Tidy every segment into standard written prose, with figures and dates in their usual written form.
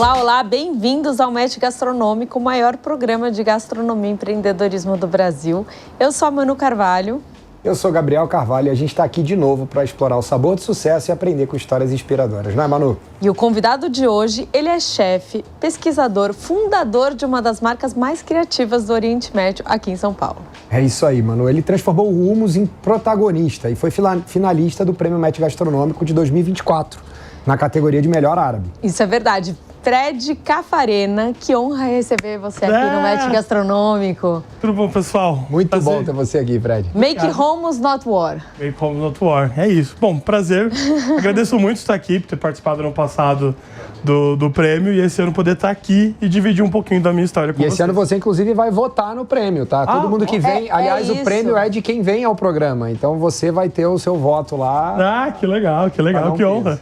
Olá, olá, bem-vindos ao Match Gastronômico, o maior programa de gastronomia e empreendedorismo do Brasil. Eu sou a Manu Carvalho. Eu sou Gabriel Carvalho e a gente está aqui de novo para explorar o sabor do sucesso e aprender com histórias inspiradoras, não é, Manu? E o convidado de hoje, ele é chefe, pesquisador, fundador de uma das marcas mais criativas do Oriente Médio aqui em São Paulo. É isso aí, Manu. Ele transformou o hummus em protagonista e foi finalista do Prêmio Match Gastronômico de 2024, na categoria de melhor árabe. Isso é verdade. Fred Cafarena, que honra receber você aqui no Match Gastronômico. Tudo bom, pessoal? Muito prazer. bom ter você aqui, Fred. Make Hummus Not War. Make Hummus Not War. É isso. Bom, prazer. Agradeço muito estar aqui, por ter participado no ano passado do prêmio e esse ano poder estar aqui e dividir um pouquinho da minha história com vocês. E esse ano você, inclusive, vai votar no prêmio, tá? Todo mundo que vem... Aliás, o prêmio é de quem vem ao programa, então você vai ter o seu voto lá. Ah, que legal, que honra.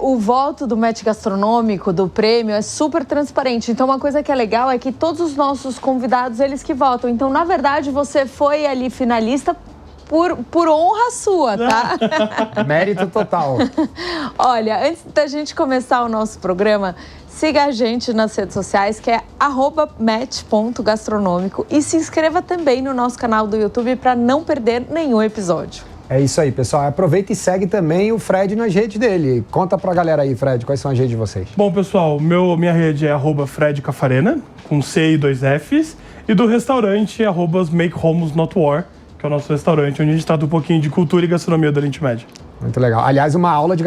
O voto do Match Gastronômico, do prêmio, é super transparente. Então, uma coisa que é legal é que todos os nossos convidados, eles que votam. Então, na verdade, você foi ali finalista por honra sua, tá? Mérito total. Olha, antes da gente começar o nosso programa, siga a gente nas redes sociais, que é @match.gastronômico, e se inscreva também no nosso canal do YouTube para não perder nenhum episódio. É isso aí, pessoal. Aproveita e segue também o Fred nas redes dele. Conta pra galera aí, Fred, quais são as redes de vocês? Bom, pessoal, minha rede é @Fred Cafarena, com C e 2 Fs, e do restaurante é @Make Hummus Not War, que é o nosso restaurante, onde a gente trata um pouquinho de cultura e gastronomia do Oriente Médio. Muito legal. Aliás, uma aula de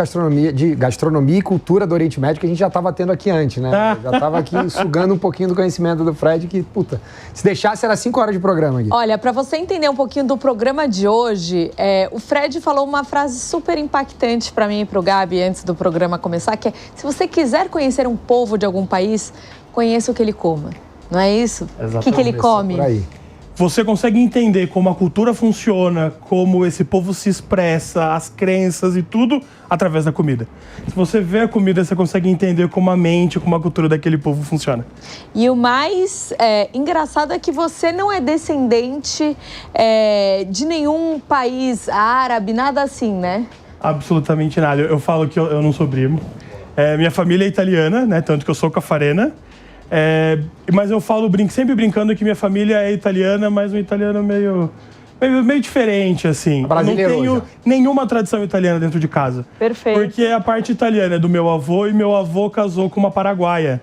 gastronomia e cultura do Oriente Médio que a gente já estava tendo aqui antes, né? Já estava aqui sugando um pouquinho do conhecimento do Fred, que, puta, se deixasse era 5 horas de programa aqui. Olha, para você entender um pouquinho do programa de hoje, o Fred falou uma frase super impactante para mim e para o Gabi antes do programa começar, que é: se você quiser conhecer um povo de algum país, conheça o que ele coma. Não é isso? Exatamente. O que ele come? Por aí. Você consegue entender como a cultura funciona, como esse povo se expressa, as crenças e tudo através da comida. Se você vê a comida, você consegue entender como a mente, como a cultura daquele povo funciona. E o mais engraçado é que você não é descendente de nenhum país árabe, nada assim, né? Absolutamente nada. Eu falo que eu não sou primo. Minha família é italiana, né? Tanto que eu sou cafarena. Mas eu falo sempre brincando que minha família é italiana, mas um italiano meio diferente, assim. Brasileiro. Não tenho nenhuma tradição italiana dentro de casa. Perfeito. Porque a parte italiana é do meu avô e meu avô casou com uma paraguaia.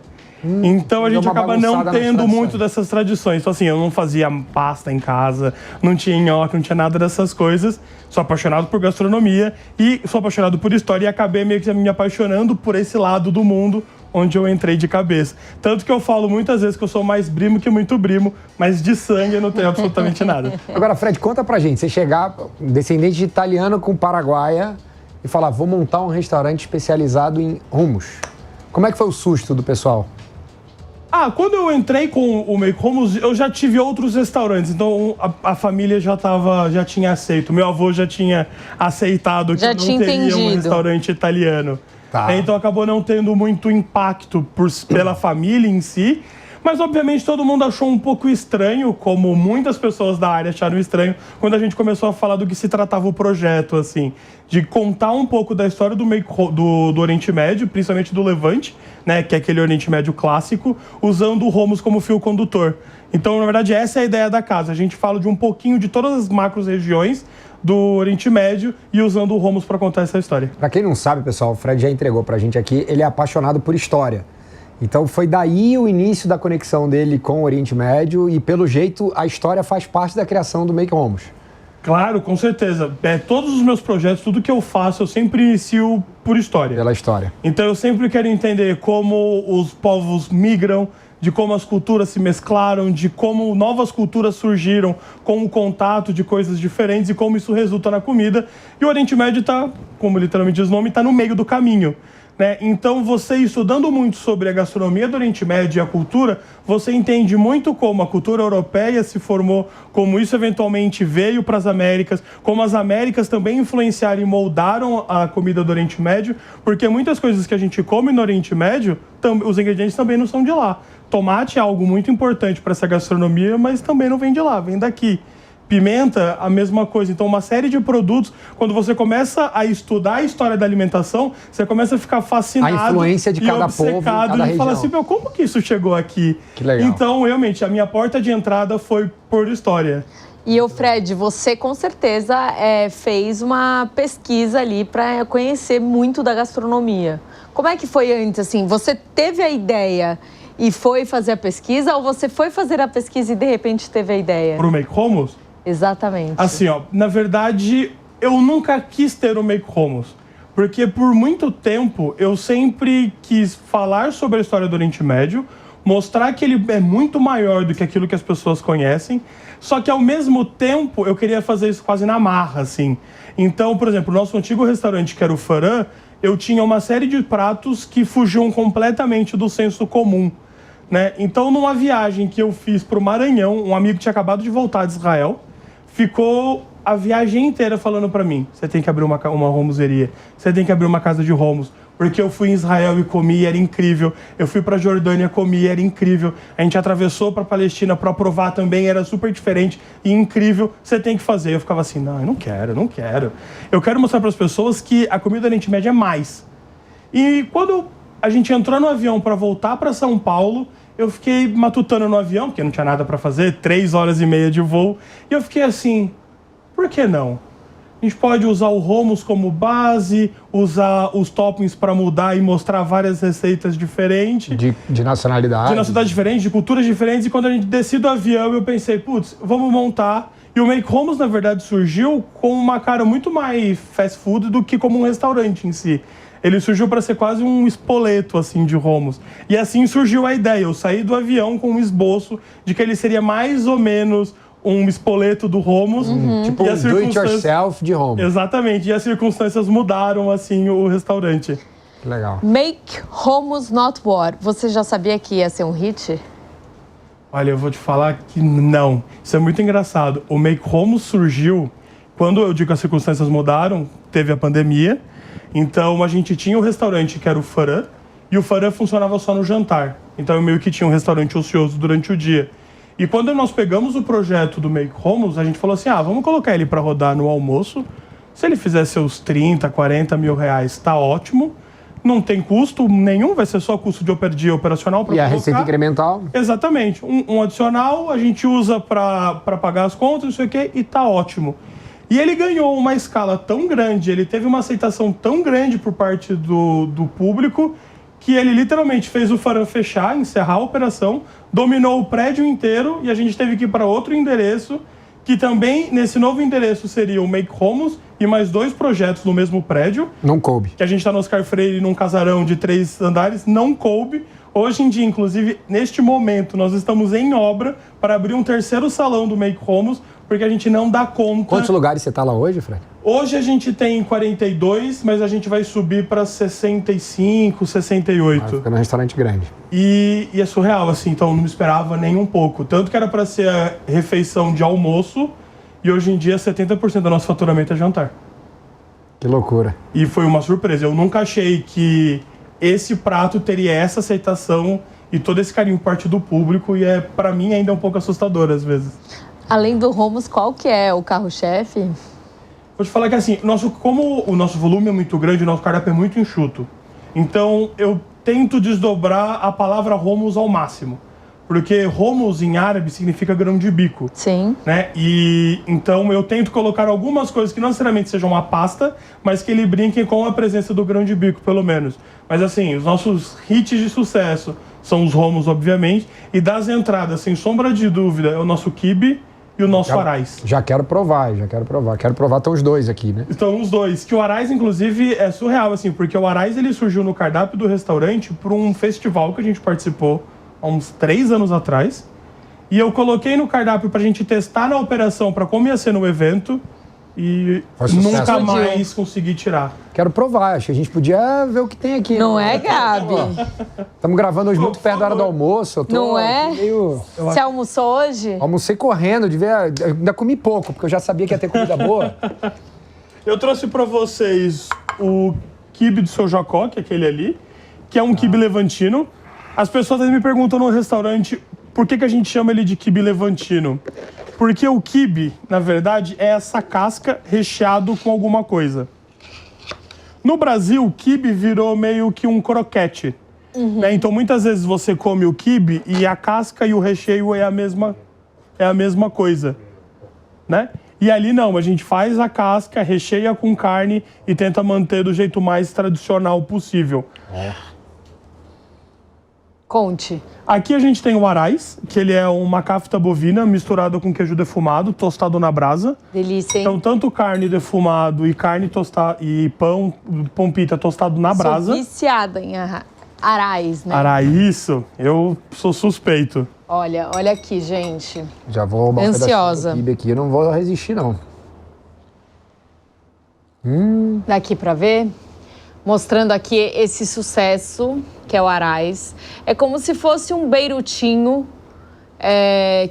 Então a gente acaba não tendo muito dessas tradições. Então, assim, eu não fazia pasta em casa, não tinha nhoque, não tinha nada dessas coisas. Sou apaixonado por gastronomia e sou apaixonado por história e acabei meio que me apaixonando por esse lado do mundo onde eu entrei de cabeça. Tanto que eu falo muitas vezes que eu sou mais primo que muito primo, mas de sangue eu não tenho absolutamente nada. Agora, Fred, conta pra gente. Você chegar, descendente de italiano com paraguaia, e falar: vou montar um restaurante especializado em hummus. Como é que foi o susto do pessoal? Quando eu entrei com o Make Hummus, eu já tive outros restaurantes, então a família já tinha aceito. Meu avô já tinha aceitado que eu não teria um restaurante italiano. Tá. Então acabou não tendo muito impacto pela família em si. Mas, obviamente, todo mundo achou um pouco estranho, como muitas pessoas da área acharam estranho, quando a gente começou a falar do que se tratava o projeto, assim. De contar um pouco da história do Oriente Médio, principalmente do Levante, né, que é aquele Oriente Médio clássico, usando o hummus como fio condutor. Então, na verdade, essa é a ideia da casa. A gente fala de um pouquinho de todas as macro-regiões do Oriente Médio e usando o hummus para contar essa história. Pra quem não sabe, pessoal, o Fred já entregou pra gente aqui, ele é apaixonado por história. Então foi daí o início da conexão dele com o Oriente Médio e, pelo jeito, a história faz parte da criação do Make Hummus. Claro, com certeza. Todos os meus projetos, tudo que eu faço, eu sempre inicio por história. Pela história. Então eu sempre quero entender como os povos migram, de como as culturas se mesclaram, de como novas culturas surgiram com o contato de coisas diferentes e como isso resulta na comida. E o Oriente Médio está, como literalmente diz o nome, está no meio do caminho. Né? Então, você estudando muito sobre a gastronomia do Oriente Médio e a cultura, você entende muito como a cultura europeia se formou, como isso eventualmente veio para as Américas, como as Américas também influenciaram e moldaram a comida do Oriente Médio, porque muitas coisas que a gente come no Oriente Médio, os ingredientes também não são de lá. Tomate é algo muito importante para essa gastronomia, mas também não vem de lá, vem daqui. Pimenta, a mesma coisa. Então, uma série de produtos, quando você começa a estudar a história da alimentação, você começa a ficar fascinado. A influência de cada povo, cada e região. fala assim, meu, como que isso chegou aqui? Que legal. Então, realmente, a minha porta de entrada foi por história. E o Fred, você com certeza fez uma pesquisa ali para conhecer muito da gastronomia. Como é que foi antes, assim? Você teve a ideia e foi fazer a pesquisa, ou você foi fazer a pesquisa e de repente teve a ideia? Pro Make Hummus? Exatamente. Assim, ó, na verdade, eu nunca quis ter o Make Hummus. Porque por muito tempo eu sempre quis falar sobre a história do Oriente Médio, mostrar que ele é muito maior do que aquilo que as pessoas conhecem, só que ao mesmo tempo eu queria fazer isso quase na marra, assim. Então, por exemplo, o nosso antigo restaurante, que era o Farã, eu tinha uma série de pratos que fugiam completamente do senso comum, né? Então, numa viagem que eu fiz para o Maranhão, um amigo tinha acabado de voltar de Israel, ficou a viagem inteira falando para mim, você tem que abrir uma hummuseria, você tem que abrir uma casa de hummus, porque eu fui em Israel e comi, era incrível. Eu fui para Jordânia, comi, era incrível. A gente atravessou para Palestina para provar também, era super diferente e incrível. Você tem que fazer. Eu ficava assim, não, eu não quero. Eu quero mostrar para as pessoas que a comida do Oriente Médio é mais. E quando a gente entrou no avião para voltar para São Paulo, eu fiquei matutando no avião, porque não tinha nada para fazer, 3 horas e meia de voo. E eu fiquei assim, por que não? A gente pode usar o hummus como base, usar os toppings para mudar e mostrar várias receitas diferentes. De nacionalidade. De nacionalidades diferentes, de culturas diferentes. E quando a gente desce do avião, eu pensei, putz, vamos montar. E o Make Hummus, na verdade, surgiu com uma cara muito mais fast food do que como um restaurante em si. Ele surgiu para ser quase um espoleto, assim, de hummus. E assim surgiu a ideia. Eu saí do avião com um esboço de que ele seria mais ou menos um espoleto do hummus. Tipo um do-it-yourself de hummus. Exatamente. E as circunstâncias mudaram, assim, o restaurante. Legal. Make Hummus Not War. Você já sabia que ia ser um hit? Olha, eu vou te falar que não. Isso é muito engraçado. O Make Hummus surgiu quando eu digo que as circunstâncias mudaram, teve a pandemia. Então, a gente tinha o restaurante que era o Farã, e o Farã funcionava só no jantar. Então, eu meio que tinha um restaurante ocioso durante o dia. E quando nós pegamos o projeto do Make Hummus, a gente falou assim, vamos colocar ele para rodar no almoço. Se ele fizer seus 30, 40 mil reais, tá ótimo. Não tem custo nenhum, vai ser só custo de dia operacional para colocar. E a receita incremental? Exatamente. Um adicional, a gente usa para pagar as contas, não sei o quê, e tá ótimo. E ele ganhou uma escala tão grande, ele teve uma aceitação tão grande por parte do público, que ele literalmente fez o Farã fechar, encerrar a operação, dominou o prédio inteiro e a gente teve que ir para outro endereço, que também, nesse novo endereço, seria o Make Hummus e mais 2 projetos no mesmo prédio. Não coube. Que a gente está no Oscar Freire, num casarão de 3 andares, não coube. Hoje em dia, inclusive, neste momento, nós estamos em obra para abrir um 3º salão do Make Hummus, porque a gente não dá conta. Quantos lugares você está lá hoje, Fred? Hoje a gente tem 42, mas a gente vai subir para 65, 68. Fica num restaurante grande. E é surreal, assim, então eu não me esperava nem um pouco. Tanto que era para ser a refeição de almoço, e hoje em dia 70% do nosso faturamento é jantar. Que loucura. E foi uma surpresa. Eu nunca achei que esse prato teria essa aceitação e todo esse carinho por parte do público, e para mim ainda é um pouco assustador às vezes. Além do hummus, qual que é o carro-chefe? Vou te falar que assim, como o nosso volume é muito grande, o nosso cardápio é muito enxuto. Então eu tento desdobrar a palavra hummus ao máximo. Porque hummus em árabe significa grão de bico. Sim. Né? E então eu tento colocar algumas coisas que não necessariamente sejam uma pasta, mas que ele brinquem com a presença do grão de bico, pelo menos. Mas assim, os nossos hits de sucesso são os hummus, obviamente. E das entradas, sem sombra de dúvida, é o nosso quibe e o nosso arais. Já quero provar. Quero provar, estão os 2 aqui, né? Estão os 2. Que o arais, inclusive, é surreal, assim, porque o arais, ele surgiu no cardápio do restaurante por um festival que a gente participou há uns 3 anos atrás. E eu coloquei no cardápio pra gente testar na operação pra como ia ser no evento. E nunca mais consegui tirar. Quero provar, acho que a gente podia ver o que tem aqui. Não é, Gabi? Estamos gravando hoje muito perto da hora do almoço. Não é? Meio... Você almoçou hoje? Almocei correndo, ainda comi pouco, porque eu já sabia que ia ter comida boa. Eu trouxe pra vocês o quibe do seu Jacó, que é aquele ali, que é um quibe levantino. As pessoas me perguntam no restaurante Por que a gente chama ele de quibe levantino? Porque o quibe, na verdade, é essa casca recheado com alguma coisa. No Brasil, o quibe virou meio que um croquete. Né? Então, muitas vezes você come o quibe e a casca e o recheio é a mesma coisa. Né? E ali não, a gente faz a casca, recheia com carne e tenta manter do jeito mais tradicional possível. Conte. Aqui a gente tem o arais, que ele é uma cafta bovina misturada com queijo defumado, tostado na brasa. Delícia, hein? Então, tanto carne defumado e carne tostada e pão pita tostado na brasa. Sou viciada em arais, né? Arais, isso. Eu sou suspeito. Olha aqui, gente. Já vou roubar um Ansiosa. pedacinho do quibe aqui, eu não vou resistir, não. Daqui pra ver. Mostrando aqui esse sucesso, que é o arais. É como se fosse um beirutinho,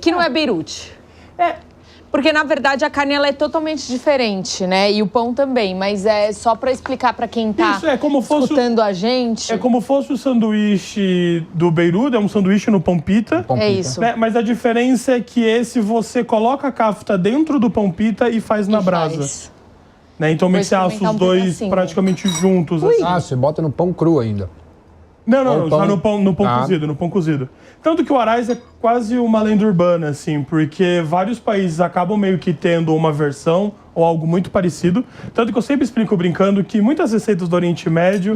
que não é beirute. Porque, na verdade, a carne ela é totalmente diferente, né? E o pão também. Mas é só pra explicar pra quem tá escutando a gente. É como fosse o sanduíche do Beirute, é um sanduíche no pão pita. É isso. Né? Mas a diferença é que esse você coloca a cafta dentro do pão pita e faz na brasa. Né? Então, meio que você assa os dois praticamente juntos. Assim. Ah, você bota no pão cru ainda. Não, já no pão cozido. Tanto que o arais é quase uma lenda urbana, assim, porque vários países acabam meio que tendo uma versão ou algo muito parecido. Tanto que eu sempre explico brincando que muitas receitas do Oriente Médio,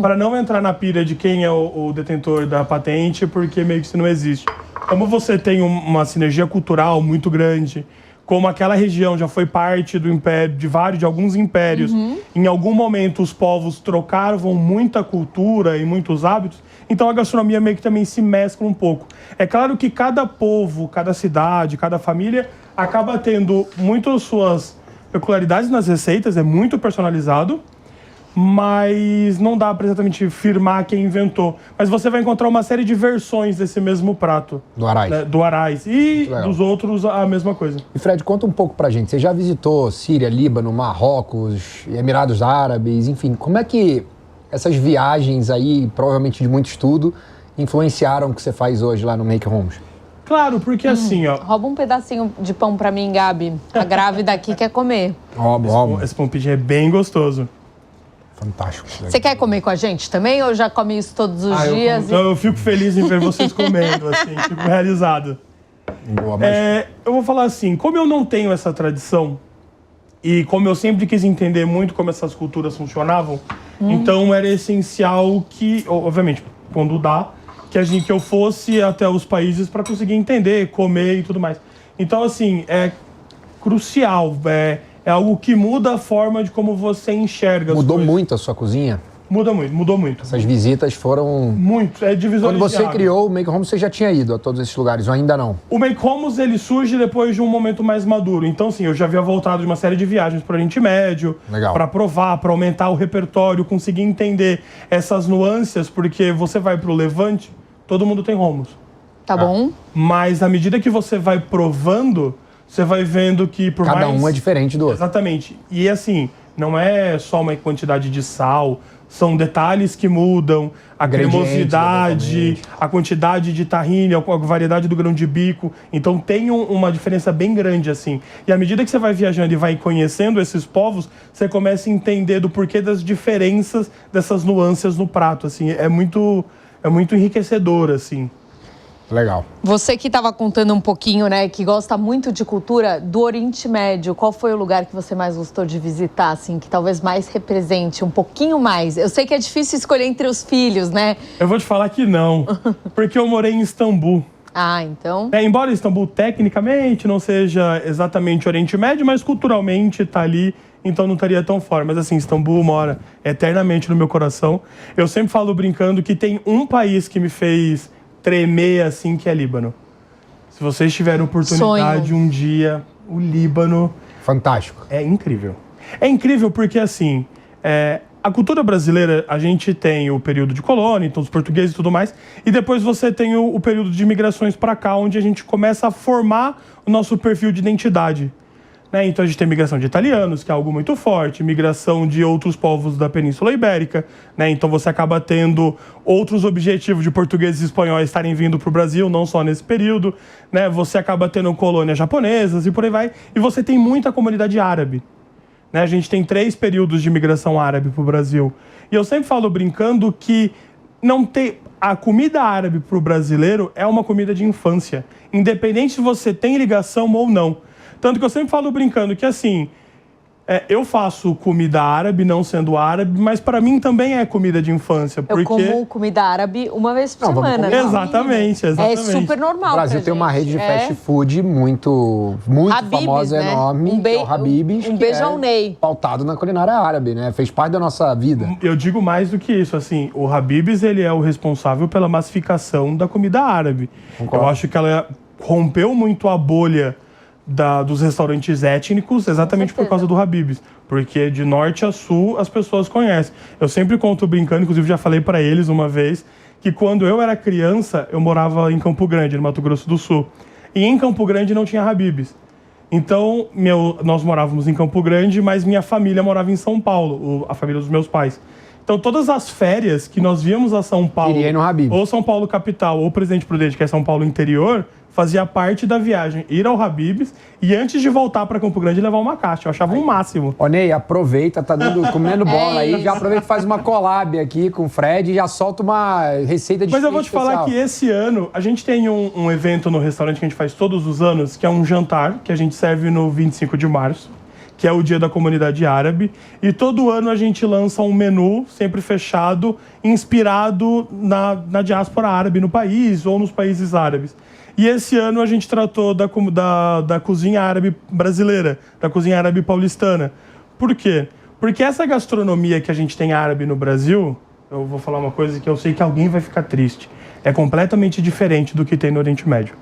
para não entrar na pira de quem é o detentor da patente, porque meio que isso não existe. Como você tem uma sinergia cultural muito grande, como aquela região já foi parte do império, de alguns impérios, em algum momento os povos trocavam muita cultura e muitos hábitos, então a gastronomia meio que também se mescla um pouco. É claro que cada povo, cada cidade, cada família acaba tendo muitas suas peculiaridades nas receitas, é muito personalizado, mas não dá para exatamente firmar quem inventou. Mas você vai encontrar uma série de versões desse mesmo prato. Do arais. Né? Do arais. E dos outros a mesma coisa. E Fred, conta um pouco pra gente. Você já visitou Síria, Líbano, Marrocos, Emirados Árabes, enfim. Como é que essas viagens aí, provavelmente de muito estudo, influenciaram o que você faz hoje lá no Make Homes? Claro, porque assim, ó... Rouba um pedacinho de pão pra mim, Gabi. A grávida aqui quer comer. Esse pão pidinho é bem gostoso. Fantástico. Você quer comer com a gente também ou já come isso todos os dias? Eu fico feliz em ver vocês comendo, assim, fico realizado. Boa, mas... eu vou falar assim, como eu não tenho essa tradição e como eu sempre quis entender muito como essas culturas funcionavam, então era essencial que, obviamente, quando dá, que eu fosse até os países para conseguir entender, comer e tudo mais. Então, assim, é crucial, é algo que muda a forma de como você enxerga as coisas. Mudou muito a sua cozinha? Mudou muito. Essas visitas foram... Muito, é divisor de Quando você água. criou o Make Home, você já tinha ido a todos esses lugares, ou ainda não? O Make Homes, ele surge depois de um momento mais maduro. Então, sim, eu já havia voltado de uma série de viagens para o Oriente Médio. Legal. Para provar, para aumentar o repertório, conseguir entender essas nuances, porque você vai para o Levante, todo mundo tem Homes. Tá bom. Mas à medida que você vai provando, você vai vendo que por Cada mais... um é diferente do outro. Exatamente. E assim, não é só uma quantidade de sal, são detalhes que mudam, a cremosidade, a quantidade de tahine, a variedade do grão de bico. Então tem uma diferença bem grande, assim. E à medida que você vai viajando e vai conhecendo esses povos, você começa a entender do porquê das diferenças dessas nuances no prato, assim. É muito enriquecedor, assim. Legal. Você que estava contando um pouquinho, né, que gosta muito de cultura do Oriente Médio, qual foi o lugar que você mais gostou de visitar, assim, que talvez mais represente um pouquinho mais? Eu sei que é difícil escolher entre os filhos, né? Eu vou te falar que não, porque eu morei em Istambul. Ah, então... Embora Istambul tecnicamente não seja exatamente Oriente Médio, mas culturalmente tá ali, então não estaria tão fora. Mas assim, Istambul mora eternamente no meu coração. Eu sempre falo brincando que tem um país que me fez tremer assim, que é Líbano. Se vocês tiverem oportunidade um dia, o Líbano... Fantástico. É incrível. É incrível porque, assim, a cultura brasileira, a gente tem o período de colônia, então os portugueses e tudo mais, e depois você tem o período de migrações para cá, onde a gente começa a formar o nosso perfil de identidade. né? Então a gente tem migração de italianos, que é algo muito forte, migração de outros povos da Península Ibérica, né? Então você acaba tendo outros objetivos de portugueses e espanhóis estarem vindo para o Brasil, não só nesse período, né? Você acaba tendo colônias japonesas e por aí vai. E você tem muita comunidade árabe, né? A gente tem 3 períodos de migração árabe para o Brasil. E eu sempre falo brincando que não tem... A comida árabe para o brasileiro é uma comida de infância, independente se você tem ligação ou não. Tanto que eu sempre falo brincando que, assim, eu faço comida árabe, não sendo árabe, mas para mim também é comida de infância. Porque... Eu como comida árabe uma vez por semana, né? Exatamente. É super normal. O Brasil tem uma rede de fast food muito Habib's, famosa, né? enorme, que é o Habib's, um beijo ao Ney. Pautado na culinária árabe, né? Fez parte da nossa vida. Eu digo mais do que isso, assim, o Habib's, ele é o responsável pela massificação da comida árabe. Concordo. Eu acho que ela rompeu muito a bolha dos restaurantes étnicos exatamente por causa do Habib's, porque de norte a sul as pessoas conhecem. Eu sempre conto brincando, inclusive já falei para eles uma vez, que quando eu era criança eu morava em Campo Grande, no Mato Grosso do Sul, e em Campo Grande não tinha Habib's. Então nós morávamos em Campo Grande, mas minha família morava em São Paulo, a família dos meus pais. Então todas as férias que nós víamos a São Paulo, ou São Paulo capital, ou Presidente Prudente, que é São Paulo interior, fazia parte da viagem ir ao Habib's e antes de voltar para Campo Grande levar uma caixa. Eu achava um máximo. Ô Ney, aproveita, tá comendo bola aí, já aproveita e faz uma collab aqui com o Fred e já solta uma receita de Mas eu vou te especial. falar que esse ano a gente tem um evento no restaurante que a gente faz todos os anos, que é um jantar que a gente serve no 25 de março, que é o dia da comunidade árabe, e todo ano a gente lança um menu, sempre fechado, inspirado na diáspora árabe no país ou nos países árabes. E esse ano a gente tratou da cozinha árabe brasileira, da cozinha árabe paulistana. Por quê? Porque essa gastronomia que a gente tem árabe no Brasil, eu vou falar uma coisa que eu sei que alguém vai ficar triste, é completamente diferente do que tem no Oriente Médio.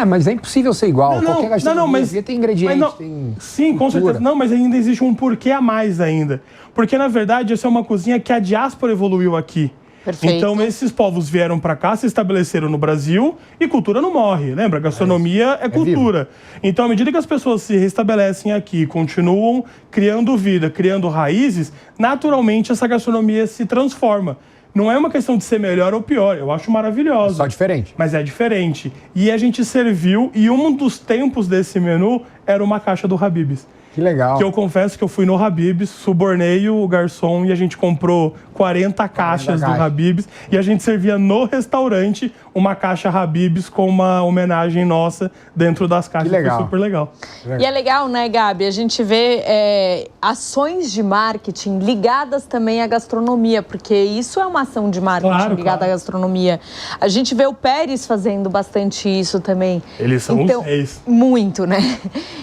Mas é impossível ser igual. Qualquer gastronomia tem ingredientes, tem sim, com cultura. certeza. Não, mas ainda existe um porquê a mais ainda. Porque, na verdade, essa é uma cozinha que a diáspora evoluiu aqui. Perfeito. Então, esses povos vieram para cá, se estabeleceram no Brasil e cultura não morre, lembra? Gastronomia é cultura. Então, à medida que as pessoas se restabelecem aqui, continuam criando vida, criando raízes, naturalmente essa gastronomia se transforma. Não é uma questão de ser melhor ou pior, eu acho maravilhoso. Só diferente. Mas é diferente. E a gente serviu, e um dos tempos desse menu era uma caixa do Habib's. Que legal. Que eu confesso que eu fui no Habib's, subornei o garçom e a gente comprou 40 caixas do Habib's e a gente servia no restaurante uma caixa Habib's com uma homenagem nossa dentro das caixas. Que legal. Foi super legal. E é legal, né, Gabi? A gente vê ações de marketing ligadas também à gastronomia, porque isso é uma ação de marketing ligada à gastronomia. A gente vê o Pérez fazendo bastante isso também. Eles são os reis. Muito, né?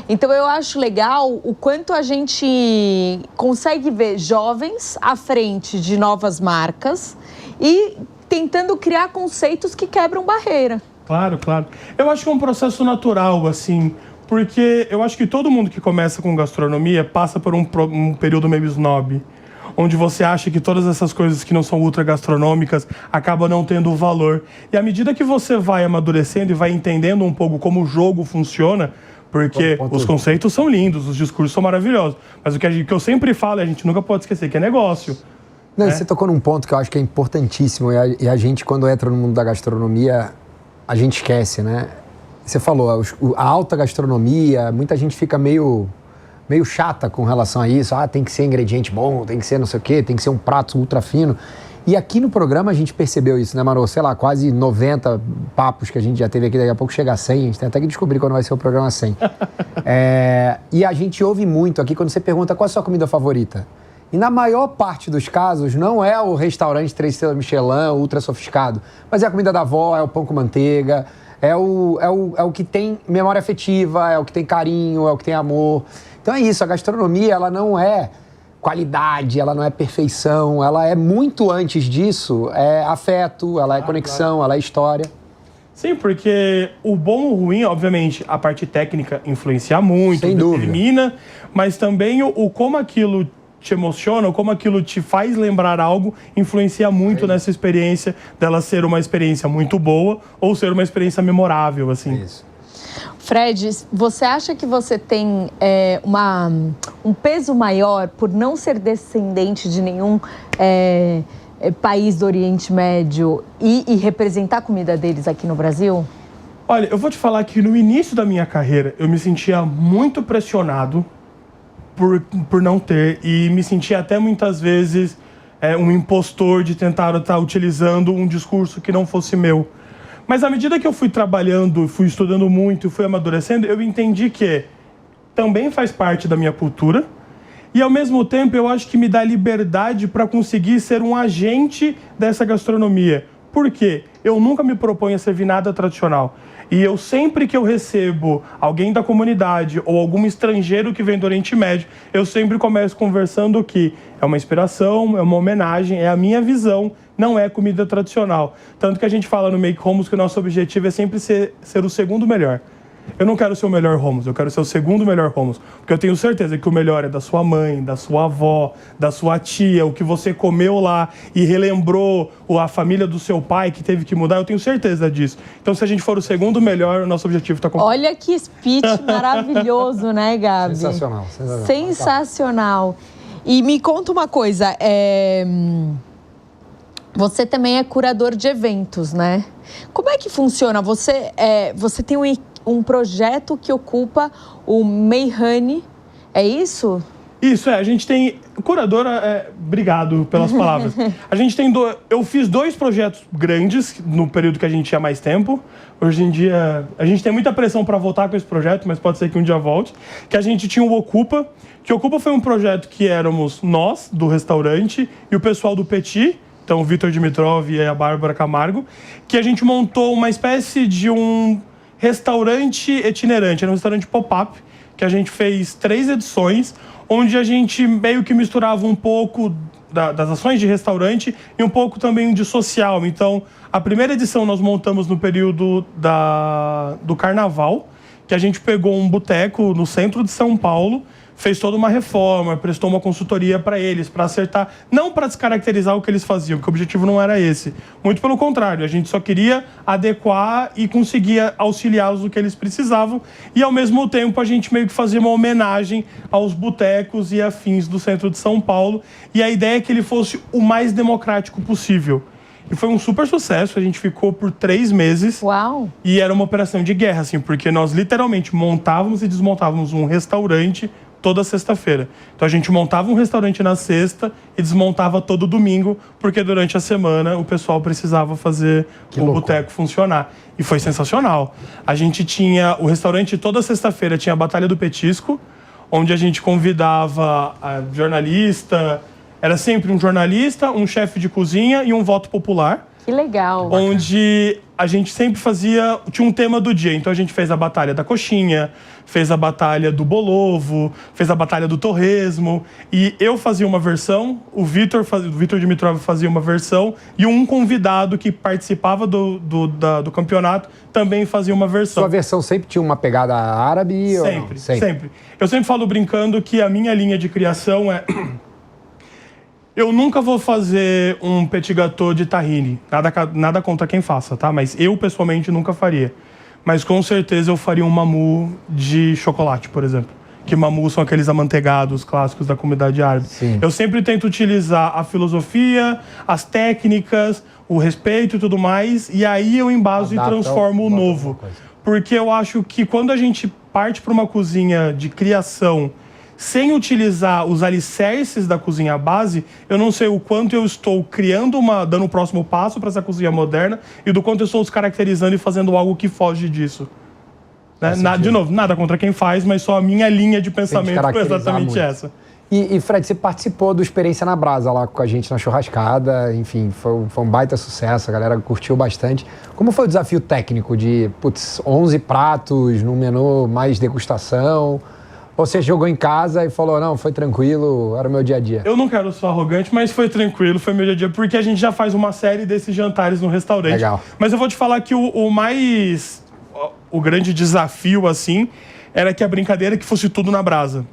Então eu acho legal o quanto a gente consegue ver jovens à frente de novas marcas e tentando criar conceitos que quebram barreira. Claro, claro. Eu acho que é um processo natural, assim, porque eu acho que todo mundo que começa com gastronomia passa por um período meio snob, onde você acha que todas essas coisas que não são ultra gastronômicas acabam não tendo valor. E à medida que você vai amadurecendo e vai entendendo um pouco como o jogo funciona, porque os conceitos são lindos, os discursos são maravilhosos, mas o que eu sempre falo, a gente nunca pode esquecer que é negócio. Não, você tocou num ponto que eu acho que é importantíssimo e a gente, quando entra no mundo da gastronomia, a gente esquece, né? Você falou, a alta gastronomia, muita gente fica meio chata com relação a isso. Tem que ser ingrediente bom, tem que ser não sei o quê, tem que ser um prato ultra fino. E aqui no programa a gente percebeu isso, né, Marô? Sei lá, quase 90 papos que a gente já teve aqui, daqui a pouco chega a 100, a gente tem até que descobrir quando vai ser o programa 100. E a gente ouve muito aqui quando você pergunta qual é a sua comida favorita. E na maior parte dos casos não é o restaurante 3 estrelas Michelin, ultra sofisticado, mas é a comida da avó, é o pão com manteiga, é o que tem memória afetiva, é o que tem carinho, é o que tem amor. Então é isso, a gastronomia ela não é qualidade, ela não é perfeição, ela é muito antes disso, é afeto, ela é conexão, ela é história. Sim, porque o bom ou o ruim, obviamente, a parte técnica influencia muito, sem determina, dúvida. Mas também o como aquilo te emociona, ou como aquilo te faz lembrar algo, influencia muito nessa experiência dela ser uma experiência muito boa ou ser uma experiência memorável, assim. Isso. Fred, você acha que você tem um peso maior por não ser descendente de nenhum país do Oriente Médio e representar a comida deles aqui no Brasil? Olha, eu vou te falar que no início da minha carreira eu me sentia muito pressionado por não ter e me sentia até muitas vezes um impostor de tentar estar utilizando um discurso que não fosse meu. Mas à medida que eu fui trabalhando, fui estudando muito, fui amadurecendo, eu entendi que também faz parte da minha cultura e ao mesmo tempo eu acho que me dá liberdade para conseguir ser um agente dessa gastronomia. Por quê? Eu nunca me proponho a servir nada tradicional. E eu sempre que eu recebo alguém da comunidade ou algum estrangeiro que vem do Oriente Médio, eu sempre começo conversando que é uma inspiração, é uma homenagem, é a minha visão, não é comida tradicional. Tanto que a gente fala no Make Hummus que o nosso objetivo é sempre ser o segundo melhor. Eu não quero ser o melhor hummus, eu quero ser o segundo melhor hummus. Porque eu tenho certeza que o melhor é da sua mãe, da sua avó, da sua tia, o que você comeu lá e relembrou a família do seu pai que teve que mudar, eu tenho certeza disso. Então, se a gente for o segundo melhor, o nosso objetivo está completo. Olha que speech maravilhoso, né, Gabi? Sensacional. Sensacional. E me conta uma coisa, você também é curador de eventos, né? Como é que funciona? Você tem um projeto que ocupa o Meyhane, é isso? Isso, a gente tem... Curadora, obrigado pelas palavras. A gente tem... Eu fiz 2 projetos grandes no período que a gente tinha mais tempo. Hoje em dia, a gente tem muita pressão para voltar com esse projeto, mas pode ser que um dia volte. Que a gente tinha o Ocupa, que o Ocupa foi um projeto que éramos nós, do restaurante, e o pessoal do Petit, então o Vitor Dimitrov e a Bárbara Camargo, que a gente montou uma espécie de um restaurante itinerante, era um restaurante pop-up, que a gente fez 3 edições, onde a gente meio que misturava um pouco das ações de restaurante e um pouco também de social. Então, a primeira edição nós montamos no período do Carnaval, que a gente pegou um boteco no centro de São Paulo, fez toda uma reforma, prestou uma consultoria para eles, para acertar, não para descaracterizar o que eles faziam, porque o objetivo não era esse. Muito pelo contrário, a gente só queria adequar e conseguir auxiliá-los no que eles precisavam e, ao mesmo tempo, a gente meio que fazia uma homenagem aos botecos e afins do centro de São Paulo. E a ideia é que ele fosse o mais democrático possível. E foi um super sucesso, a gente ficou por 3 meses. Uau! E era uma operação de guerra, assim, porque nós literalmente montávamos e desmontávamos um restaurante toda sexta-feira. Então a gente montava um restaurante na sexta e desmontava todo domingo, porque durante a semana o pessoal precisava fazer o boteco funcionar. E foi sensacional. A gente tinha... O restaurante toda sexta-feira tinha a Batalha do Petisco, onde a gente convidava a jornalista... Era sempre um jornalista, um chefe de cozinha e um voto popular. Que legal. Onde a gente sempre tinha um tema do dia. Então a gente fez a Batalha da Coxinha, fez a Batalha do Bolovo, fez a Batalha do Torresmo. E eu fazia uma versão, o Vitor Dimitrov fazia uma versão, e um convidado que participava do campeonato também fazia uma versão. Sua versão sempre tinha uma pegada árabe? Sempre. Eu sempre falo brincando que a minha linha de criação é... Eu nunca vou fazer um petit gâteau de tahine. Nada contra quem faça, tá? Mas eu, pessoalmente, nunca faria. Mas, com certeza, eu faria um mamu de chocolate, por exemplo. Que mamu são aqueles amanteigados clássicos da comunidade árabe. Sim. Eu sempre tento utilizar a filosofia, as técnicas, o respeito e tudo mais. E aí eu embaso e transformo o novo. Porque eu acho que quando a gente parte para uma cozinha de criação... sem utilizar os alicerces da cozinha base, eu não sei o quanto eu estou dando o próximo passo para essa cozinha moderna e do quanto eu estou descaracterizando e fazendo algo que foge disso. Né? De novo, nada contra quem faz, mas só a minha linha de pensamento foi exatamente essa. E Fred, você participou do Experiência na Brasa lá com a gente na churrascada, enfim, foi um baita sucesso, a galera curtiu bastante. Como foi o desafio técnico de, 11 pratos num menu mais degustação? Ou você jogou em casa e falou, não, foi tranquilo, era o meu dia a dia? Eu não quero ser arrogante, mas foi tranquilo, foi meu dia a dia, porque a gente já faz uma série desses jantares no restaurante. Legal. Mas eu vou te falar que o grande desafio, assim, era que a brincadeira que fosse tudo na brasa.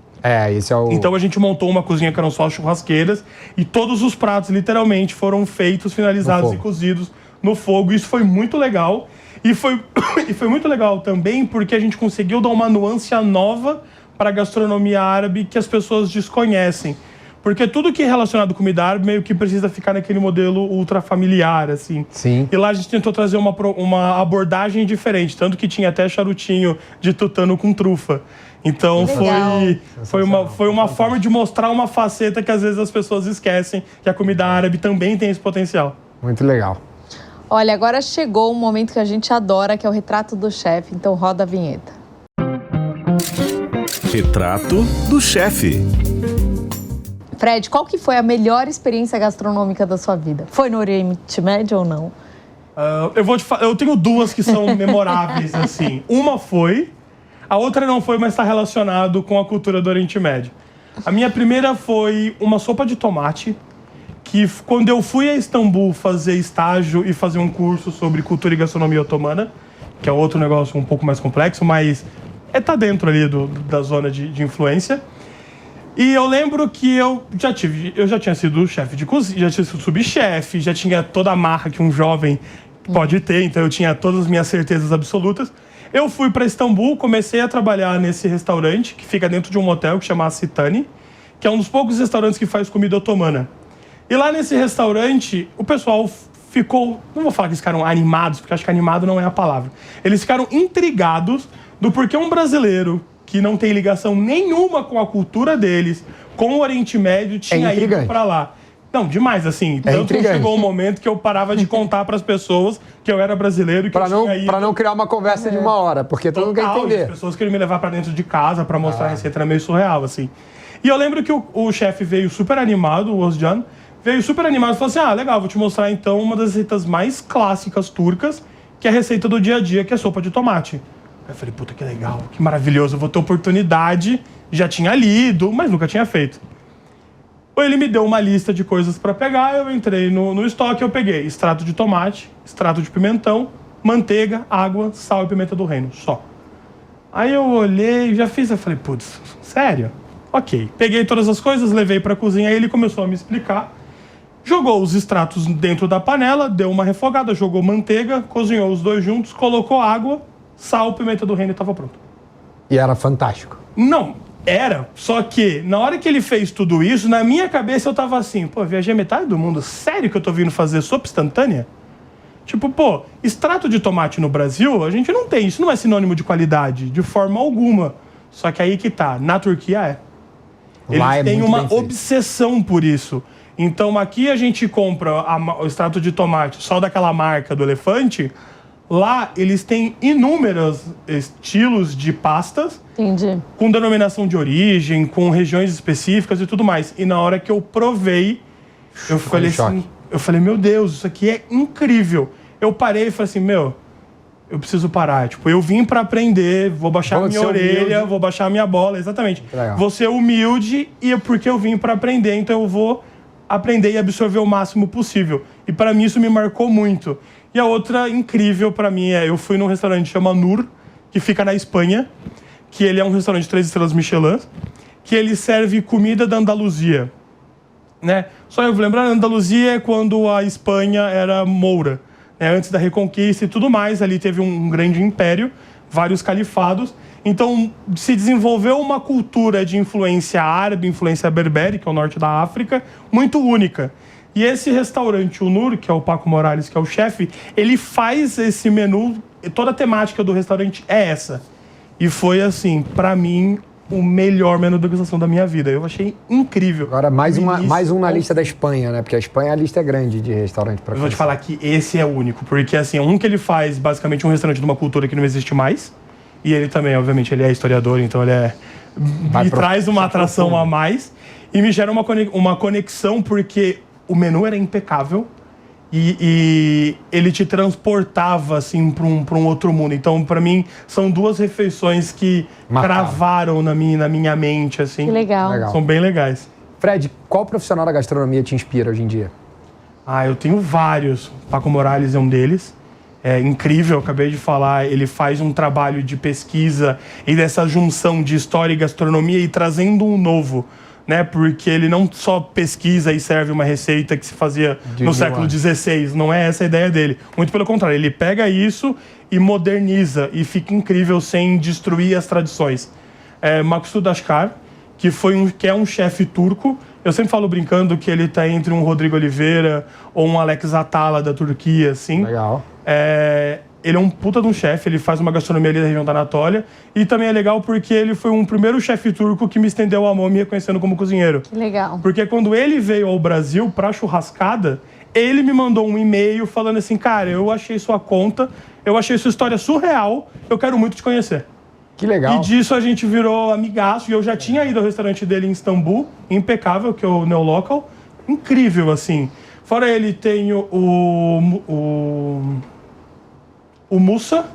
Esse é o... Então a gente montou uma cozinha que eram só churrasqueiras e todos os pratos, literalmente, foram feitos, finalizados e cozidos no fogo. Isso foi muito legal. E foi muito legal também porque a gente conseguiu dar uma nuance nova para a gastronomia árabe que as pessoas desconhecem. Porque tudo que é relacionado à comida árabe meio que precisa ficar naquele modelo ultra familiar, assim. Sim. E lá a gente tentou trazer uma abordagem diferente, tanto que tinha até charutinho de tutano com trufa. Então foi uma forma de mostrar uma faceta que às vezes as pessoas esquecem, que a comida árabe também tem esse potencial. Muito legal. Olha, agora chegou um momento que a gente adora, que é o retrato do chefe. Então roda a vinheta. Retrato do chefe. Fred, qual que foi a melhor experiência gastronômica da sua vida? Foi no Oriente Médio ou não? Eu tenho duas que são memoráveis, assim. Uma foi, a outra não foi, mas está relacionado com a cultura do Oriente Médio. A minha primeira foi uma sopa de tomate, que quando eu fui a Istambul fazer estágio e fazer um curso sobre cultura e gastronomia otomana, que é outro negócio um pouco mais complexo, mas tá dentro ali da zona de influência. E eu lembro que eu já tinha sido chefe de cozinha, já tinha sido subchefe, já tinha toda a marra que um jovem pode ter, então eu tinha todas as minhas certezas absolutas. Eu fui para Istambul, comecei a trabalhar nesse restaurante, que fica dentro de um hotel que chama Asitani, que é um dos poucos restaurantes que faz comida otomana. E lá nesse restaurante, o pessoal ficou, não vou falar que eles ficaram animados, porque acho que animado não é a palavra. Eles ficaram intrigados do porquê um brasileiro que não tem ligação nenhuma com a cultura deles, com o Oriente Médio, tinha ido pra lá. Não, demais, assim. Tanto que chegou um momento que eu parava de contar pras pessoas que eu era brasileiro e que Pra não criar uma conversa de uma hora, porque todo mundo quer entender. As pessoas queriam me levar pra dentro de casa pra mostrar a receita, era meio surreal, assim. E eu lembro que o chefe veio super animado, o Ozcan, veio super animado e falou assim, legal, vou te mostrar então uma das receitas mais clássicas turcas, que é a receita do dia a dia, que é sopa de tomate. Aí eu falei, puta, que legal, que maravilhoso, eu vou ter oportunidade, já tinha lido, mas nunca tinha feito. Ele me deu uma lista de coisas pra pegar, eu entrei no estoque, eu peguei extrato de tomate, extrato de pimentão, manteiga, água, sal e pimenta do reino, só. Aí eu olhei, já fiz, eu falei, putz, sério? Ok. Peguei todas as coisas, levei pra cozinha, aí ele começou a me explicar, jogou os extratos dentro da panela, deu uma refogada, jogou manteiga, cozinhou os dois juntos, colocou água, sal, pimenta do reino e tava pronto. E era fantástico. Não, era. Só que, na hora que ele fez tudo isso, na minha cabeça eu tava assim, viajei metade do mundo, sério que eu tô vindo fazer sopa instantânea? Tipo, extrato de tomate no Brasil, a gente não tem, isso não é sinônimo de qualidade, de forma alguma. Só que aí que tá, na Turquia é. Eles têm uma obsessão por isso. Então aqui a gente compra o extrato de tomate só daquela marca do elefante. Lá, eles têm inúmeros estilos de pastas. Entendi. Com denominação de origem, com regiões específicas e tudo mais. E na hora que eu provei, eu falei assim, meu Deus, isso aqui é incrível. Eu parei e falei assim, eu preciso parar. Tipo, eu vim pra aprender, vou baixar minha orelha, humilde. Vou baixar minha bola, exatamente. Legal. Vou ser humilde e porque eu vim pra aprender, então eu vou aprender e absorver o máximo possível. E pra mim isso me marcou muito. E a outra incrível pra mim eu fui num restaurante que chama Nur, que fica na Espanha, que ele é um restaurante de 3 estrelas Michelin, que ele serve comida da Andaluzia, né? Só eu vou lembrar, a Andaluzia é quando a Espanha era moura, né? Antes da Reconquista e tudo mais, ali teve um grande império, vários califados, então se desenvolveu uma cultura de influência árabe, influência berbere, que é o norte da África, muito única. E esse restaurante, o Nur, que é o Paco Morales, que é o chefe, ele faz esse menu, toda a temática do restaurante é essa. E foi, assim, pra mim, o melhor menu de degustação da minha vida. Eu achei incrível. Agora, mais um na lista da Espanha, né? Porque a Espanha, a lista é grande de restaurante pra Eu vou te falar que esse é o único, porque, assim, que ele faz, basicamente, um restaurante de uma cultura que não existe mais. E ele também, obviamente, ele é historiador, então ele traz uma atração a mais. E me gera uma conexão, porque o menu era impecável e ele te transportava, assim, para um outro mundo. Então, para mim, são duas refeições que cravaram na minha mente, assim. Que legal. São bem legais. Fred, qual profissional da gastronomia te inspira hoje em dia? Eu tenho vários. Paco Morales é um deles. É incrível, eu acabei de falar, ele faz um trabalho de pesquisa e dessa junção de história e gastronomia e trazendo um novo, né? Porque ele não só pesquisa e serve uma receita que se fazia no século XVI, não é essa a ideia dele. Muito pelo contrário, ele pega isso e moderniza e fica incrível sem destruir as tradições. Maksud Ashkar, que é um chefe turco. Eu sempre falo brincando que ele tá entre um Rodrigo Oliveira ou um Alex Atala da Turquia, assim. Legal. Ele é um puta de um chefe, ele faz uma gastronomia ali da região da Anatólia. E também é legal porque ele foi um primeiro chefe turco que me estendeu a mão me reconhecendo como cozinheiro. Que legal. Porque quando ele veio ao Brasil pra churrascada, ele me mandou um e-mail falando assim, cara, eu achei sua conta, eu achei sua história surreal, eu quero muito te conhecer. Que legal. E disso a gente virou amigaço. E eu já tinha ido ao restaurante dele em Istambul, impecável, que é o Neolocal. Incrível, assim. Fora ele, tem o Musa,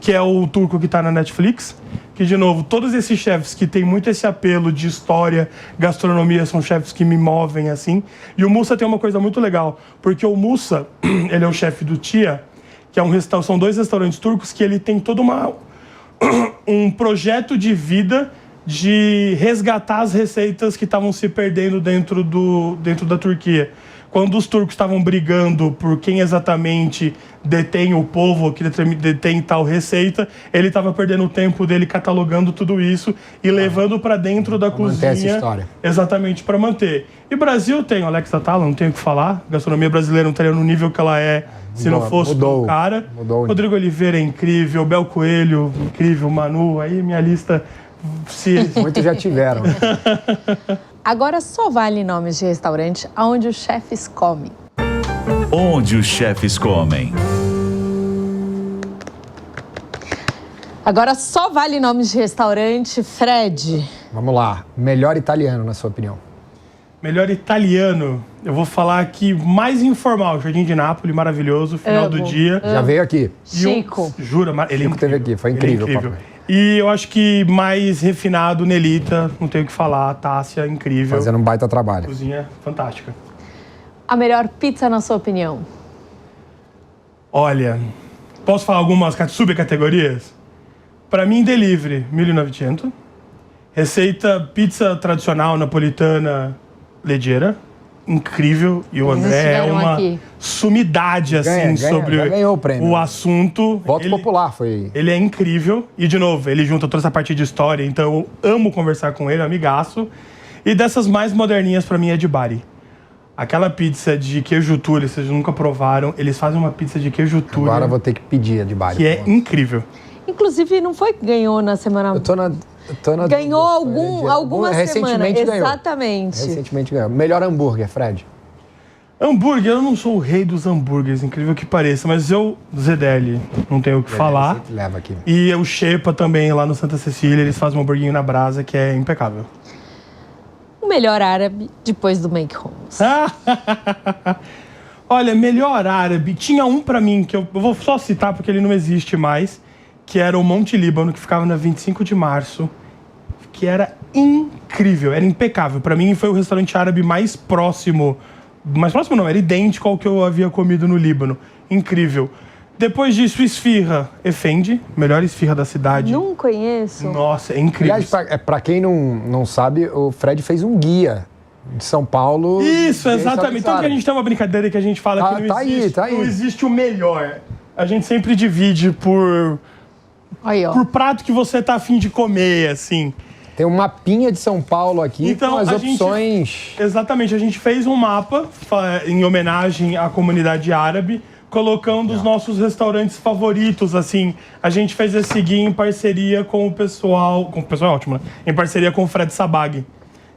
que é o turco que tá na Netflix. Que, de novo, todos esses chefes que tem muito esse apelo de história, gastronomia, são chefes que me movem, assim. E o Musa tem uma coisa muito legal. Porque o Musa, ele é o chefe do Tia, que são 2 restaurantes turcos que ele tem toda um projeto de vida de resgatar as receitas que estavam se perdendo dentro da Turquia. Quando os turcos estavam brigando por quem exatamente detém o povo, que detém tal receita, ele estava perdendo o tempo dele catalogando tudo isso e levando para dentro da cozinha. Manter essa história. Exatamente, para manter. E o Brasil tem o Alex Atala, não tenho o que falar. A gastronomia brasileira não estaria no nível que ela é se não fosse o cara. Rodrigo Oliveira é incrível, Bel Coelho, incrível, Manu, aí minha lista... Muitos já tiveram. Agora só vale nomes de restaurante onde os chefes comem. Onde os chefes comem. Agora só vale nomes de restaurante, Fred. Vamos lá. Melhor italiano, na sua opinião? Melhor italiano, eu vou falar aqui mais informal. Jardim de Nápoles, maravilhoso, final do dia. Já veio aqui. Chico. Jura, ele é incrível. Teve aqui, foi incrível. Ele é incrível. E eu acho que mais refinado, Nelita, não tenho o que falar, Tássia, incrível. Fazendo um baita trabalho. Cozinha fantástica. A melhor pizza, na sua opinião? Olha, posso falar algumas subcategorias? Para mim, delivery, 1900. Receita pizza tradicional napolitana, leggera. Incrível. E o André é uma sumidade, assim, sobre o assunto. Voto popular foi. Ele é incrível. E, de novo, ele junta toda essa parte de história. Então, eu amo conversar com ele, amigaço. E dessas mais moderninhas, pra mim, é de Bari. Aquela pizza de queijo Túlio, vocês nunca provaram. Eles fazem uma pizza de queijo Túlio. Agora eu vou ter que pedir a de Bari. Que é incrível. Inclusive, não foi que ganhou na semana... Eu tô na ganhou alguma semana. Recentemente ganhou. Exatamente. Recentemente ganhou. Melhor hambúrguer, Fred? Hambúrguer, eu não sou o rei dos hambúrgueres, incrível que pareça, mas ZDL, não tenho o que falar. Leva aqui. E o Shepa também, lá no Santa Cecília, eles fazem um hambúrguer na brasa que é impecável. O melhor árabe depois do Make Homes. Olha, melhor árabe, tinha um pra mim, que eu vou só citar porque ele não existe mais, que era o Monte Líbano, que ficava na 25 de março, que era incrível, era impecável. Pra mim foi o restaurante árabe mais próximo não, era idêntico ao que eu havia comido no Líbano. Incrível. Depois disso, esfirra, Effendi, melhor esfirra da cidade. Não conheço. Nossa, é incrível. Aliás, pra quem não sabe, o Fred fez um guia de São Paulo. Isso, exatamente. Tanto que a gente tem uma brincadeira que a gente fala que não existe o melhor. A gente sempre divide por prato que você tá afim de comer, assim. Tem um mapinha de São Paulo aqui com as opções. Exatamente, a gente fez um mapa em homenagem à comunidade árabe, colocando os nossos restaurantes favoritos, assim. A gente fez esse guia em parceria com o pessoal é ótimo, né? Em parceria com o Fred Sabag.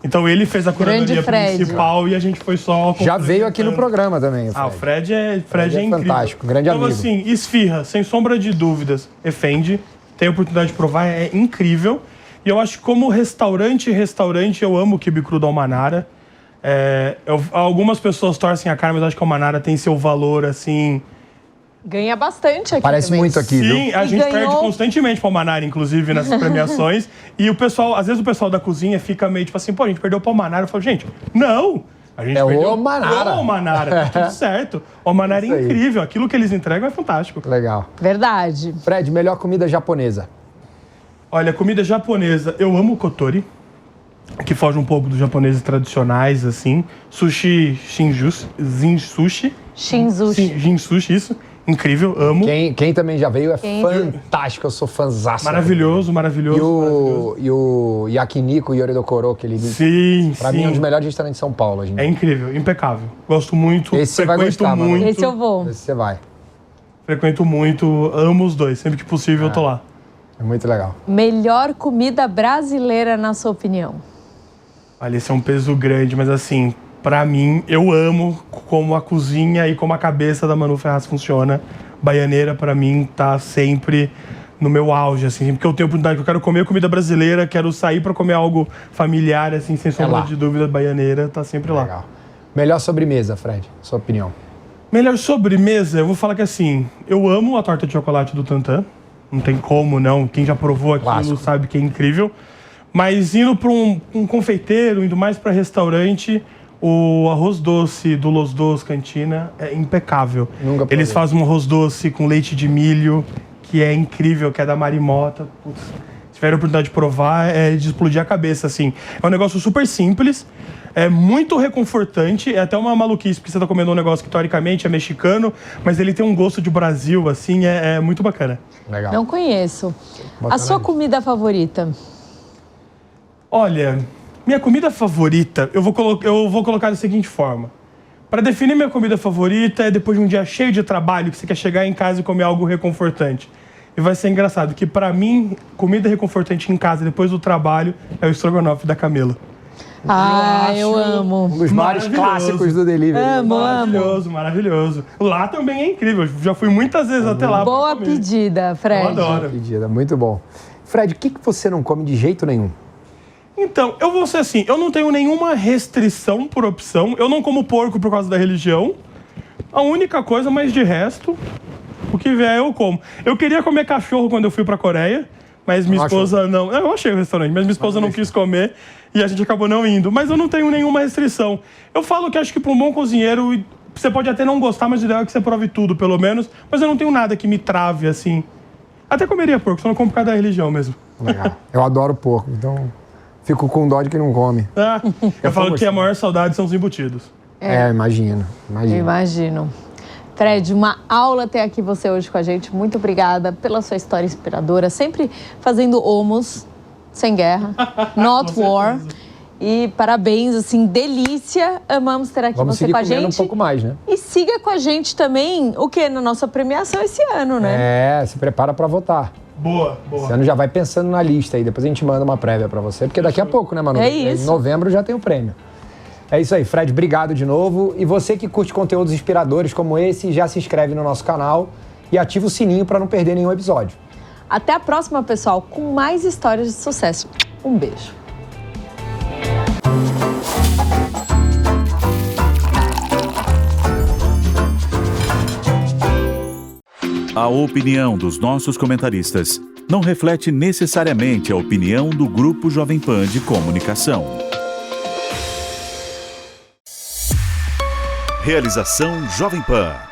Então ele fez a curadoria principal e a gente foi só... Já veio aqui no programa também, o Fred. O Fred é incrível. Fantástico, grande amigo. Então assim, esfirra, sem sombra de dúvidas, Effendi. Tem a oportunidade de provar, é incrível. E eu acho que como restaurante, eu amo o quibe cru da Almanara. Algumas pessoas torcem a cara, mas eu acho que a Almanara tem seu valor, assim... Ganha bastante aqui. Parece também. Muito aqui, viu? Sim, a gente perde constantemente pra Almanara, inclusive, nessas premiações. E o pessoal, às vezes o pessoal da cozinha fica meio tipo assim, pô, a gente perdeu pra Almanara. Eu falo, gente, não! A gente perdeu o Almanara. O Almanara, tá tudo certo. O Almanara é incrível, aquilo que eles entregam é fantástico. Legal. Verdade. Fred, melhor comida japonesa? Olha, comida japonesa, eu amo kotori. que foge um pouco dos japoneses tradicionais, assim. Sushi Ginsushi. Ginsushi, isso. Incrível, amo. Quem também já veio é fantástico, eu sou fãzaço. Maravilhoso. E o Yakiniku Yoridokoro, que ele... Sim, Pra mim é um dos melhores restaurantes de São Paulo. Gente. É incrível, impecável. Gosto muito, Esse você vai gostar, muito. mano. Esse eu vou. Esse você vai. Frequento muito, amo os dois. Sempre que possível eu tô lá. É muito legal. Melhor comida brasileira, na sua opinião? Olha, esse é um peso grande, mas assim, pra mim, eu amo como a cozinha e como a cabeça da Manu Ferraz funciona. Baianeira, pra mim, tá sempre no meu auge, assim, porque eu tenho oportunidade que eu quero comer comida brasileira, quero sair pra comer algo familiar, assim, sem sombra de dúvida, Baianeira tá sempre lá. Legal. Melhor sobremesa, Fred, sua opinião. Melhor sobremesa, eu vou falar que assim, eu amo a torta de chocolate do Tantan, não tem como não, quem já provou aquilo Clássico. sabe que é incrível. Mas indo para um confeiteiro, indo mais para restaurante, o arroz doce do Los Dos Cantina é impecável. Nunca provei. Eles fazem um arroz doce com leite de milho, que é incrível, que é da Marimota. Putz, se tiver a oportunidade de provar, é de explodir a cabeça, assim. É um negócio super simples, é muito reconfortante, é até uma maluquice, porque você tá comendo um negócio que teoricamente é mexicano, mas ele tem um gosto de Brasil, assim, é muito bacana. Legal. Não conheço. Bota A sua na comida favorita? Olha, minha comida favorita, eu vou colocar da seguinte forma. Para definir minha comida favorita é depois de um dia cheio de trabalho, que você quer chegar em casa e comer algo reconfortante. E vai ser engraçado que para mim, comida reconfortante em casa depois do trabalho é o estrogonofe da Camila. Eu amo. Um dos maiores clássicos do delivery. Amo. Maravilhoso. Lá também é incrível, já fui muitas vezes até lá. Boa pedida, Fred. Eu adoro. Pedida, muito bom. Fred, o que você não come de jeito nenhum? Então, eu vou ser assim, eu não tenho nenhuma restrição por opção, eu não como porco por causa da religião, a única coisa, mas de resto, o que vier eu como. Eu queria comer cachorro quando eu fui pra Coreia, mas minha esposa não... Eu achei o restaurante, mas minha esposa não quis comer e a gente acabou não indo, mas eu não tenho nenhuma restrição. Eu falo que acho que pra um bom cozinheiro, você pode até não gostar, mas o ideal é que você prove tudo, pelo menos, mas eu não tenho nada que me trave, assim. Até comeria porco, só não como por causa da religião mesmo. Legal. Eu adoro porco, então... Fico com dó de quem não come. Eu falo que a maior saudade são os embutidos. Imagino. Imagino. Fred, uma aula ter aqui você hoje com a gente. Muito obrigada pela sua história inspiradora. Sempre fazendo homos sem guerra, not war. E parabéns, assim, delícia. Amamos ter aqui você com a gente. Um pouco mais, né? E siga com a gente também, o quê? Na nossa premiação esse ano, né? Se prepara para votar. Boa. Esse ano já vai pensando na lista aí, depois a gente manda uma prévia pra você, porque daqui a pouco, né, Manu? É isso. Em novembro já tem o prêmio. É isso aí, Fred, obrigado de novo. E você que curte conteúdos inspiradores como esse, já se inscreve no nosso canal e ativa o sininho pra não perder nenhum episódio. Até a próxima, pessoal, com mais histórias de sucesso. Um beijo. A opinião dos nossos comentaristas não reflete necessariamente a opinião do Grupo Jovem Pan de Comunicação. Realização Jovem Pan.